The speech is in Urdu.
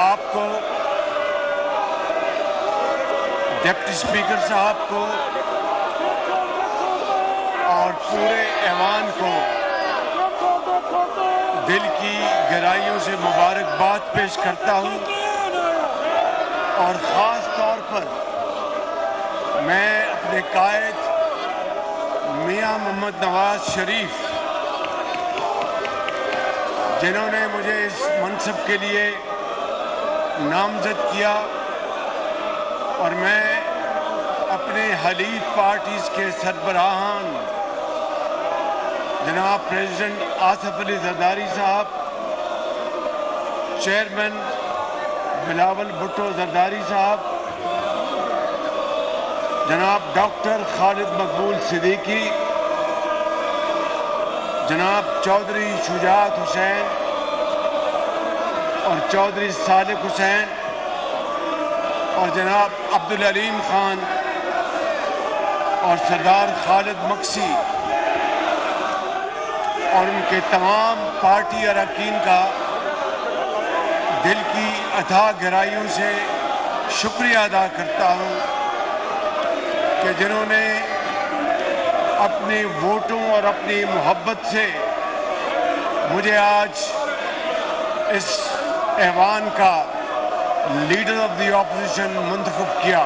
آپ کو، ڈپٹی اسپیکر صاحب کو اور پورے ایوان کو دل کی گہرائیوں سے مبارکباد پیش کرتا ہوں، اور خاص طور پر میں اپنے قائد میاں محمد نواز شریف، جنہوں نے مجھے اس منصب کے لیے نامزد کیا، اور میں اپنے حلیف پارٹیز کے سربراہان جناب پریزیڈنٹ آصف علی زرداری صاحب، چیئرمین بلاول بھٹو زرداری صاحب، جناب ڈاکٹر خالد مقبول صدیقی، جناب چودھری شجاعت حسین اور چودھری صادق حسین، اور جناب عبدالعلیم خان اور سردار خالد مکسی، اور ان کے تمام پارٹی اراکین کا دل کی اتھاہ گہرائیوں سے شکریہ ادا کرتا ہوں کہ جنہوں نے اپنے ووٹوں اور اپنی محبت سے مجھے آج اس ایوان کا لیڈر آف دی اپوزیشن منتخب کیا۔